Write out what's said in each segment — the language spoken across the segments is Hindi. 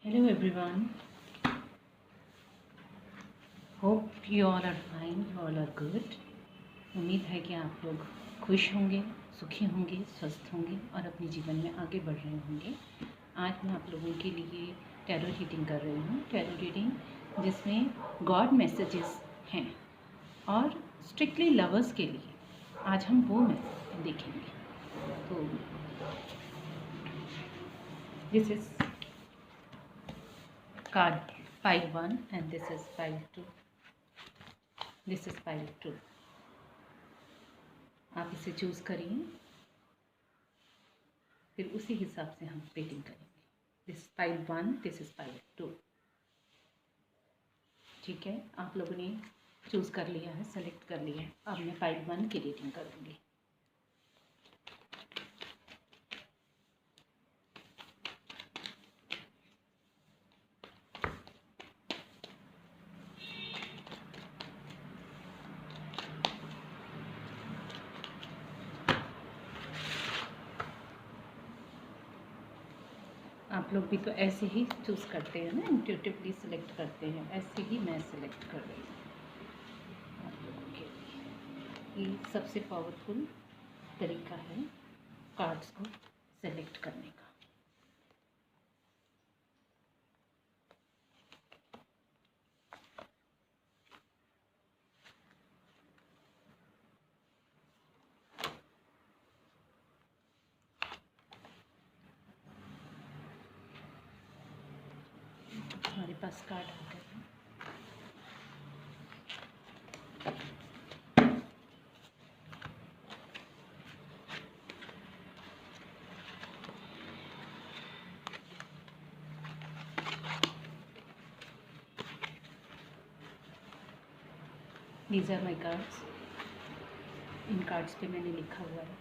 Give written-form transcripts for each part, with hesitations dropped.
Hello everyone. Hope you all are fine, you all are good. उम्मीद है कि आप लोग खुश होंगे, सुखी होंगे, स्वस्थ होंगे और अपने जीवन में आगे बढ़ रहे होंगे। आज मैं आप लोगों के लिए टैरो रीडिंग कर रही हूँ। टैरो रीडिंग जिसमें गॉड मैसेजेस हैं और स्ट्रिक्टली लवर्स के लिए आज हम वो मैसेज देखेंगे। तो this is called pile 1 and this is pile 2. This is pile 2. आप इसे चूज़ करिए, फिर उसी हिसाब से हम रीडिंग करेंगे। This pile 1, this is pile 2। ठीक है, आप लोगों ने चूज़ कर लिया है, सेलेक्ट कर लिया है। अब मैं पाइल 1 की रीडिंग करूँगी। आप लोग भी तो ऐसे ही चूज़ करते हैं ना, इंट्यूटिवली सिलेक्ट करते हैं, ऐसे ही मैं सिलेक्ट कर रही हूँ आप लोगों के लिए। ये सबसे पावरफुल तरीका है कार्ड्स को सेलेक्ट करने का। हमारे पास कार्ड आ गए हैं। These are my cards. In cards पे मैंने लिखा हुआ है।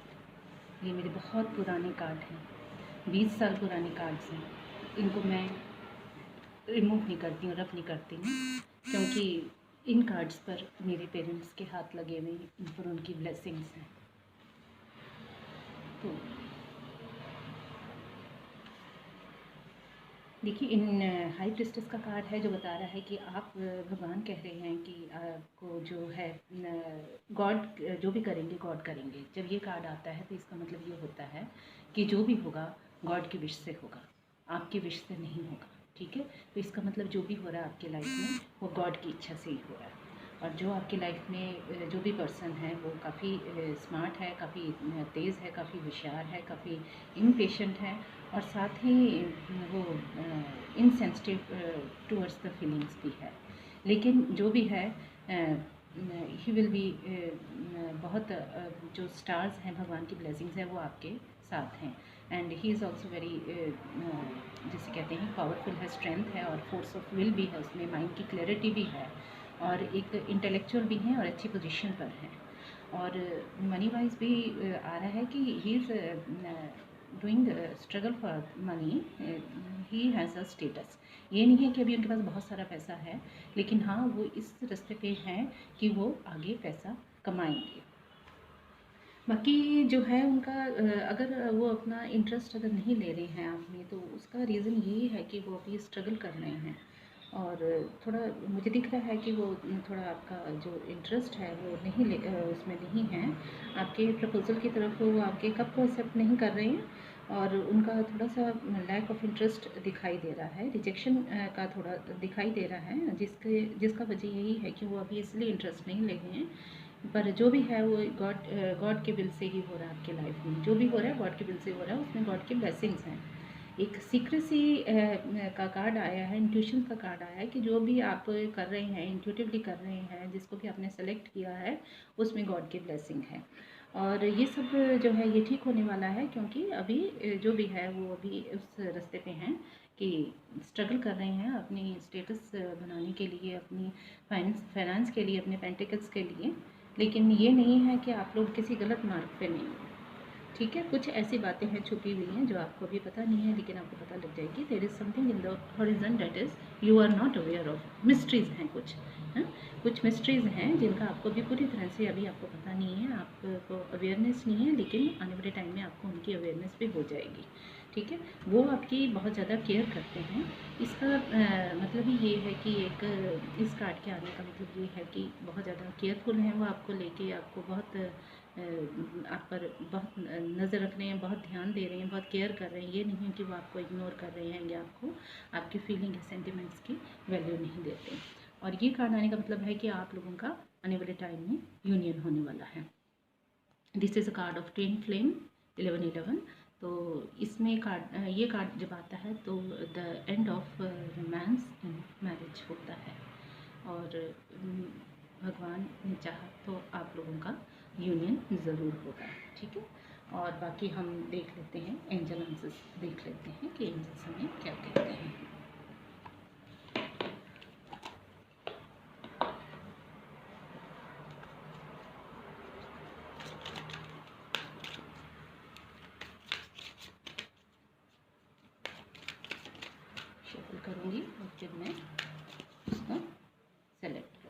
ये मेरे बहुत पुराने कार्ड हैं, 20 साल पुराने कार्ड्स हैं। इनको मैं रिमूव नहीं करती हूँ, रब नहीं करती हूँ, क्योंकि इन कार्ड्स पर मेरे पेरेंट्स के हाथ लगे हुए हैं, इन पर उनकी ब्लेसिंग्स हैं। तो देखिए, इन हाई प्रिस्टेस का कार्ड है जो बता रहा है कि आप भगवान कह रहे हैं कि आपको जो है गॉड जो भी करेंगे गॉड करेंगे। जब ये कार्ड आता है तो इसका मतलब ये होता है कि जो भी होगा गॉड की विश से होगा, आपकी विश से नहीं होगा। ठीक है, तो इसका मतलब जो भी हो रहा है आपके लाइफ में वो गॉड की इच्छा से ही हो रहा है। और जो आपकी लाइफ में जो भी पर्सन है वो काफ़ी स्मार्ट है, काफ़ी तेज़ है, काफ़ी होशियार है, काफ़ी इम्पेशेंट है और साथ ही वो इनसेंसिटिव टूवर्ड्स द फीलिंग्स भी है। लेकिन जो भी है ही विल बी बहुत जो स्टार्स हैं, भगवान की ब्लेसिंग्स हैं, वो आपके साथ हैं। And he is also very जिसे कहते हैं पावरफुल है, स्ट्रेंथ है और फोर्स ऑफ विल भी है, उसमें माइंड की क्लैरिटी भी है और एक इंटेलेक्चुअल भी हैं और अच्छी पोजीशन पर हैं। और मनी वाइज भी आ रहा है कि he is doing struggle for money, he has a status. ये नहीं है कि अभी उनके पास बहुत सारा पैसा है, लेकिन हाँ वो इस रास्ते पे हैं कि वो आगे पैसा कमाएंगे। बाकी जो है उनका अगर वो अपना इंटरेस्ट अगर नहीं ले रहे हैं आप में, तो उसका रीज़न यही है कि वो अभी स्ट्रगल कर रहे हैं और थोड़ा मुझे दिख रहा है कि वो थोड़ा आपका जो इंटरेस्ट है वो नहीं उसमें नहीं है, आपके प्रपोज़ल की तरफ वो आपके कब को एक्सेप्ट नहीं कर रहे हैं और उनका थोड़ा सा लैक ऑफ इंटरेस्ट दिखाई दे रहा है, रिजेक्शन का थोड़ा दिखाई दे रहा है, जिसका वजह यही है कि वो अभी इसलिए इंटरेस्ट नहीं ले रहे हैं। पर जो भी है वो गॉड के विल से ही हो रहा है आपके लाइफ में। जो भी हो रहा है गॉड के विल से हो रहा है, उसमें गॉड की ब्लेसिंग्स हैं। एक सीक्रेसी का कार्ड आया है, इंट्यूशन का कार्ड आया है कि जो भी आप कर रहे हैं, इंट्यूटिवली कर रहे हैं, जिसको भी आपने सेलेक्ट किया है, उसमें गॉड की ब्लेसिंग है। और ये सब जो है ये ठीक होने वाला है, क्योंकि अभी जो भी है वो अभी उस रास्ते पे हैं कि स्ट्रगल कर रहे हैं अपनी स्टेटस बनाने के लिए, अपनी फाइनेंस के लिए, अपने पेंटिकल्स के लिए। लेकिन ये नहीं है कि आप लोग किसी गलत मार्ग पे नहीं हो। ठीक है, कुछ ऐसी बातें हैं छुपी हुई हैं जो आपको अभी पता नहीं है, लेकिन आपको पता लग जाएगी। There is something in the horizon that is you are not aware of. Mysteries हैं कुछ, हैं कुछ मिस्ट्रीज़ हैं जिनका आपको अभी पूरी तरह से अभी आपको पता नहीं है, आपको अवेयरनेस नहीं है, लेकिन आने वाले टाइम में आपको उनकी अवेयरनेस भी हो जाएगी। ठीक है, वो आपकी बहुत ज़्यादा केयर करते हैं। इसका मतलब ही ये है कि एक इस कार्ड के आने का मतलब ये है कि बहुत ज़्यादा केयरफुल हैं वो आपको लेके, आपको बहुत आप पर बहुत नज़र रख रहे हैं, बहुत ध्यान दे रहे हैं, बहुत केयर कर रहे हैं। ये नहीं है कि वो आपको इग्नोर कर रहे हैं या आपको आपकी फीलिंग या सेंटिमेंट्स की वैल्यू नहीं देते। और ये कार्ड आने का मतलब है कि आप लोगों का आने वाले टाइम में यूनियन होने वाला है। This is a card of twin flame 1111। तो इसमें कार्ड ये कार्ड जब आता है तो the end of romance in marriage होता है। और भगवान ने चाहा तो आप लोगों का यूनियन ज़रूर होगा, ठीक है। और बाकी हम देख लेते हैं, एंजल आंसर्स देख लेते हैं कि एंजल्स हमें क्या कहते हैं। शफल करूँगी और फिर मैं उसको सेलेक्ट करूँगी।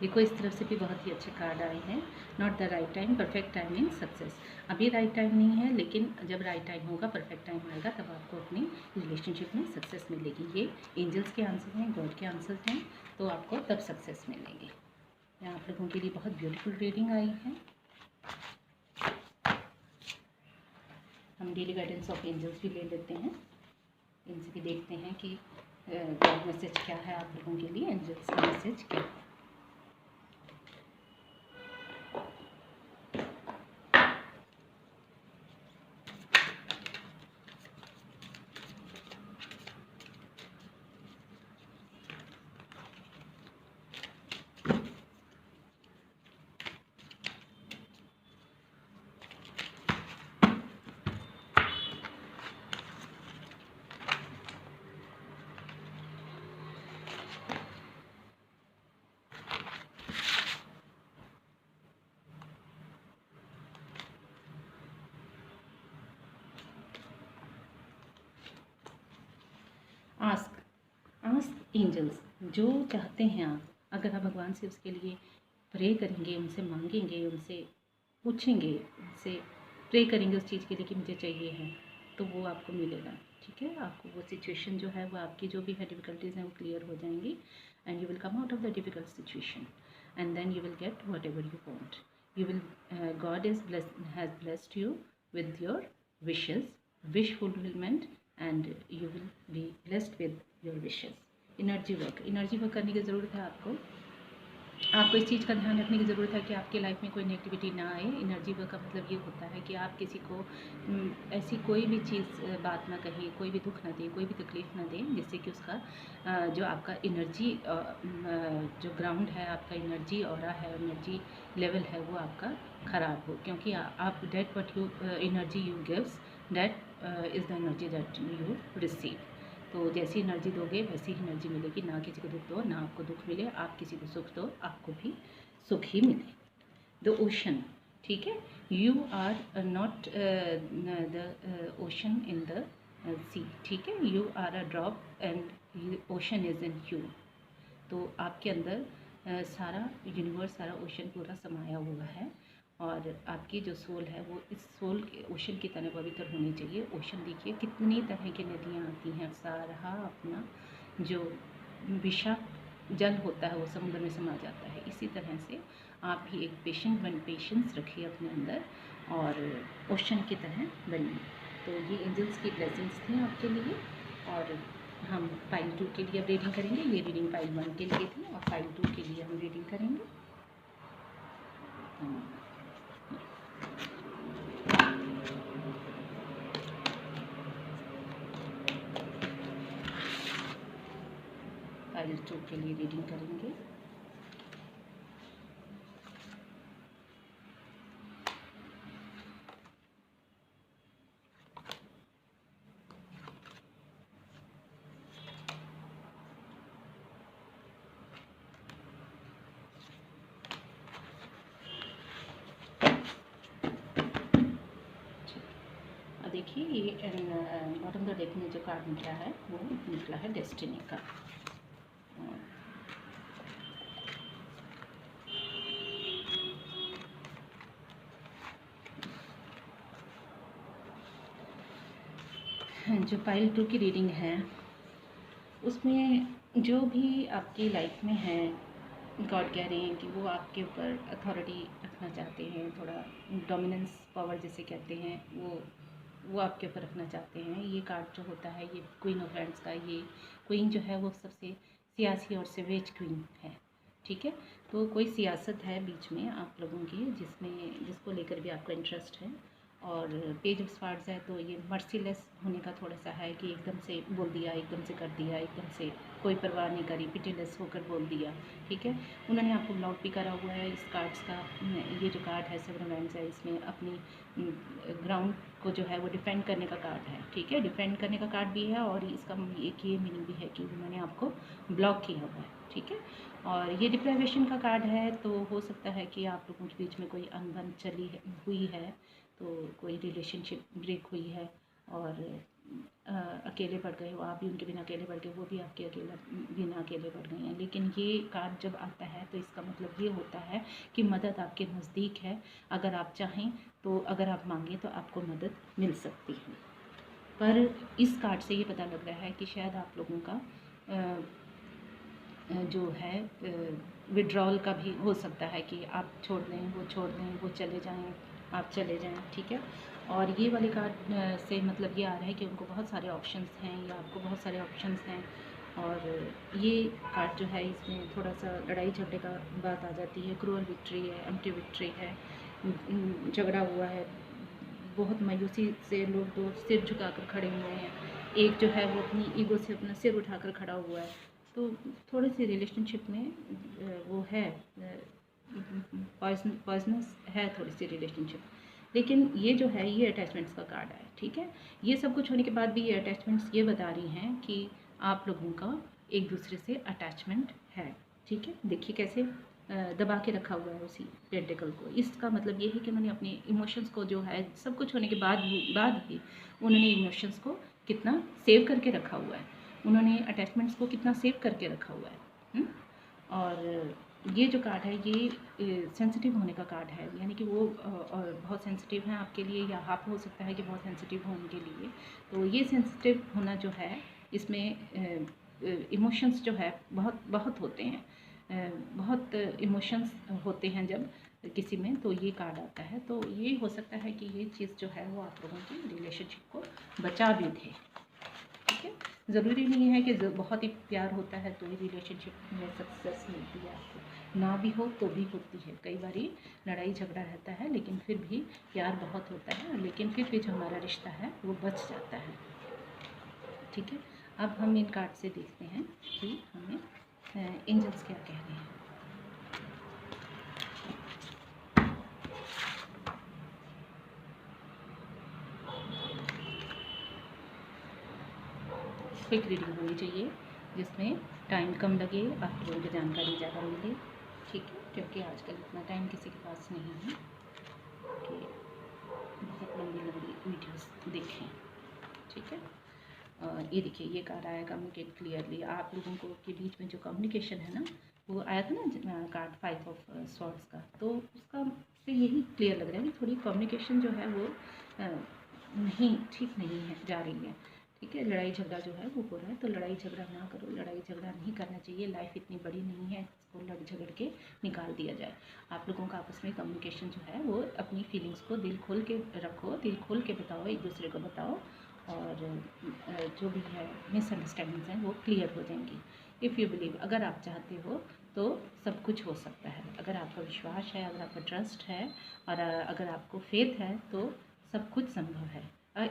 देखो इस तरफ से भी बहुत ही अच्छे कार्ड आए हैं। Not the right time, perfect time in success. अभी राइट टाइम नहीं है, लेकिन जब राइट टाइम होगा, परफेक्ट टाइम आएगा, तब आपको अपनी रिलेशनशिप में सक्सेस मिलेगी। ये एंजल्स के आंसर हैं, गॉड के आंसर हैं, तो आपको तब सक्सेस मिलेगी। यहाँ आप लोगों के लिए बहुत ब्यूटीफुल रीडिंग आई है। हम डेली गाइडेंस ऑफ एंजल्स भी ले लेते हैं, इनसे भी देखते हैं कि गॉड मैसेज क्या है आप लोगों के लिए, एंजल्स का मैसेज क्या है। आस्क एंजल्स, जो चाहते हैं आप, अगर आप भगवान से उसके लिए प्रे करेंगे, उनसे मांगेंगे, उनसे पूछेंगे, उनसे प्रे करेंगे उस चीज़ के लिए कि मुझे चाहिए है, तो वो आपको मिलेगा, ठीक है। आपको वो सिचुएशन जो है, वो आपकी जो भी है डिफ़िकल्टीज़ हैं, वो क्लियर हो जाएंगी and you will come out of the difficult situation and then you will get whatever you want. You will God has blessed you with your wishes, wish fulfillment, and you will be blessed with your wishes. Energy work करने की ज़रूरत है आपको इस चीज़ का ध्यान रखने की ज़रूरत है कि आपकी लाइफ में कोई नेगेटिविटी ना आए। एनर्जी वर्क का मतलब ये होता है कि आप किसी को ऐसी कोई भी चीज़ बात ना कहें, कोई भी दुख ना दें, कोई भी तकलीफ़ ना दें, जिससे कि उसका जो आपका एनर्जी जो ग्राउंड है, आपका एनर्जी ऑरा है, एनर्जी लेवल है, वो आपका ख़राब हो। क्योंकि आप that what you energy you gives, that is the energy that you receive. तो जैसी एनर्जी दोगे वैसी ही एनर्जी मिलेगी। ना किसी को दुख दो, ना आपको दुख मिले, आप किसी को सुख दो, आपको भी सुख ही मिले। द ओशन, ठीक है, you are not the ocean in the sea, ठीक है, you are a drop and ocean is in you. तो आपके अंदर सारा यूनिवर्स, सारा ओशन पूरा समाया हुआ है और आपकी जो सोल है वो इस सोल के ओशन की तरह पवित्र होनी चाहिए। ओशन देखिए कितनी तरह की नदियाँ आती हैं, सारा अपना जो विषाक्त जल होता है वो समुद्र में समा जाता है। इसी तरह से आप भी एक पेशेंस रखिए अपने अंदर और ओशन की तरह बनिए। तो ये एंजल्स की ब्लेसिंग्स थी आपके लिए। और हम फाइल 2 के लिए अब रीडिंग करेंगे। ये रीडिंग फाइल 1 के लिए थी और फाइल 2 के लिए हम रीडिंग करेंगे। फाइल 2 के लिए रीडिंग करेंगे। देखिए ये बॉटम द डेक में जो कार्ड निकला है वो निकला है डेस्टिनी का। जो पाइल 2 की रीडिंग है उसमें जो भी आपकी लाइफ में है, गॉड कह रहे हैं कि वो आपके ऊपर अथॉरिटी रखना चाहते हैं, थोड़ा डोमिनेंस पावर जिसे कहते हैं वो आपके ऊपर रखना चाहते हैं। ये कार्ड जो होता है ये क्वीन ऑफ वैंड्स का, ये क्वीन जो है वो सबसे सियासी और सेवेज क्वीन है, ठीक है। तो कोई सियासत है बीच में आप लोगों की जिसको लेकर भी आपका इंटरेस्ट है। और पेज ऑफ स्वार्ड्स है तो ये मर्सीलेस होने का थोड़ा सा है कि एकदम से बोल दिया, एकदम से कर दिया, एकदम से कोई परवाह नहीं करी, पिटीलेस होकर बोल दिया, ठीक है। उन्होंने आपको ब्लॉक भी करा हुआ है। इस कार्ड्स का ये जो कार्ड है सेवन वैंड्स है, इसमें अपनी ग्राउंड को जो है वो डिफेंड करने का कार्ड है, ठीक है। डिफेंड करने का कार्ड भी है और इसका एक ये मीनिंग भी है कि उन्होंने आपको ब्लॉक किया हुआ है, ठीक है। और ये डिप्राइवेशन का कार्ड है तो हो सकता है कि आप लोगों के बीच में कोई अनबन हुई है, तो कोई रिलेशनशिप ब्रेक हुई है और अकेले पड़ गए हो आप भी, उनके बिना अकेले पड़ गए, वो भी आपके बिना अकेले पड़ गए हैं। लेकिन ये कार्ड जब आता है तो इसका मतलब ये होता है कि मदद आपके नज़दीक है। अगर आप चाहें तो, अगर आप मांगें तो आपको मदद मिल सकती है। पर इस कार्ड से ये पता लग रहा है कि शायद आप लोगों का जो है विड्रॉल का भी हो सकता है कि आप छोड़ दें, वो चले जाएं, आप चले जाएं, ठीक है। और ये वाले कार्ड से मतलब ये आ रहा है कि उनको बहुत सारे ऑप्शंस हैं या आपको बहुत सारे ऑप्शंस हैं। और ये कार्ड जो है इसमें थोड़ा सा लड़ाई झगड़े का बात आ जाती है, क्रूअल विक्ट्री है, एम्प्टी विक्ट्री है, झगड़ा हुआ है, बहुत मायूसी से लोग दो सिर झुकाकर खड़े हुए हैं। एक जो है वो अपनी ईगो से अपना सिर उठाकर खड़ा हुआ है। तो थोड़ी सी रिलेशनशिप में वो है, पॉइजनस है थोड़ी सी रिलेशनशिप। लेकिन ये जो है ये अटैचमेंट्स का कार्ड है, ठीक है। ये सब कुछ होने के बाद भी ये अटैचमेंट्स ये बता रही हैं कि आप लोगों का एक दूसरे से अटैचमेंट है, ठीक है। देखिए कैसे दबा के रखा हुआ है उसी पेंटिकल को। इसका मतलब ये है कि उन्होंने अपने इमोशंस को जो है सब कुछ होने के बाद ही उन्होंने इमोशंस को कितना सेव करके रखा हुआ है, उन्होंने अटैचमेंट्स को कितना सेव करके रखा हुआ है। और ये जो कार्ड है ये सेंसिटिव होने का कार्ड है, यानी कि वो बहुत सेंसिटिव हैं आपके लिए, या आप हो सकता है कि बहुत सेंसिटिव हो उनके लिए। तो ये सेंसिटिव होना जो है इसमें इमोशंस जो है बहुत होते हैं, बहुत इमोशंस होते हैं जब किसी में, तो ये कार्ड आता है। तो ये हो सकता है कि ये चीज़ जो है वो आप लोगों की रिलेशनशिप को बचा भी दे, ठीक है। ज़रूरी नहीं है कि बहुत ही प्यार होता है तो ही रिलेशनशिप में सक्सेस मिलती है आपको, ना भी हो तो भी होती है। कई बार लड़ाई झगड़ा रहता है लेकिन फिर भी प्यार बहुत होता है, लेकिन फिर भी जो हमारा रिश्ता है वो बच जाता है, ठीक है। अब हम इन कार्ड से देखते हैं कि हमें एंजल्स क्या कह रहे हैं। क्विक रीडिंग होनी चाहिए जिसमें टाइम कम लगे, आप लोगों की जानकारी ज़्यादा मिले, ठीक है। क्योंकि आजकल इतना टाइम किसी के पास नहीं है कि बहुत लंबी वीडियोस देखें, ठीक है। ये देखिए ये कार्ड आया कम्युनिकेट क्लियरली। आप लोगों को के बीच में जो कम्युनिकेशन है ना वो आया था ना कार्ड 5 ऑफ स्वॉर्ड्स का, तो उसका से यही क्लियर लग रहा है कि थोड़ी कम्युनिकेशन जो है वो ठीक नहीं है, जा रही है, ठीक है। लड़ाई झगड़ा जो है वो हो रहा है, तो लड़ाई झगड़ा ना करो, लड़ाई झगड़ा नहीं करना चाहिए। लाइफ इतनी बड़ी नहीं है इसको लड़ झगड़ के निकाल दिया जाए। आप लोगों का आपस में कम्युनिकेशन जो है वो अपनी फीलिंग्स को दिल खोल के रखो, दिल खोल के बताओ, एक दूसरे को बताओ, और जो भी है मिसअंडरस्टैंडिंग्स हैं वो क्लियर हो जाएंगी। इफ़ यू बिलीव, अगर आप चाहते हो तो सब कुछ हो सकता है। अगर आपका विश्वास है, अगर आपका ट्रस्ट है और अगर आपको फेथ है तो सब कुछ संभव है।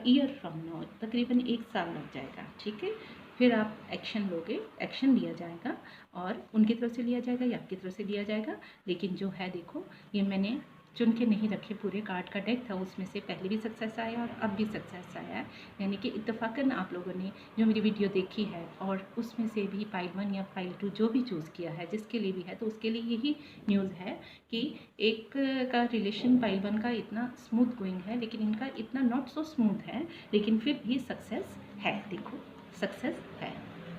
ईयर फ्रॉम नाउ, तकरीबन 1 साल लग जाएगा, ठीक है। फिर आप एक्शन लोगे, एक्शन लिया जाएगा और उनकी तरफ से लिया जाएगा या आपकी तरफ से लिया जाएगा। लेकिन जो है देखो ये मैंने चुन के नहीं रखे, पूरे कार्ड का डेक था, उसमें से पहले भी सक्सेस आया और अब भी सक्सेस आया है। यानी कि इत्तेफाकन आप लोगों ने जो मेरी वीडियो देखी है और उसमें से भी पाइल 1 या पाइल 2 जो भी चूज़ किया है, जिसके लिए भी है, तो उसके लिए यही न्यूज़ है कि एक का रिलेशन पाइल 1 का इतना स्मूथ गोइंग है, लेकिन इनका इतना नॉट सो स्मूथ है, लेकिन फिर भी सक्सेस है। देखो सक्सेस है,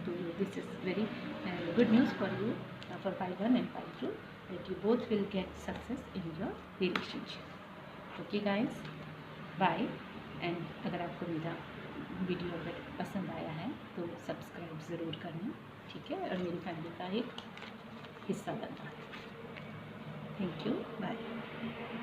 तो this is very good news for you, for pile 1 and pile 2, that you both will get success in your relationship. Okay guys, bye. and अगर आपको मेरा वीडियो अगर पसंद आया है तो सब्सक्राइब ज़रूर करना, ठीक है, और मेरी फैमिली का एक हिस्सा बनना। Thank you, bye.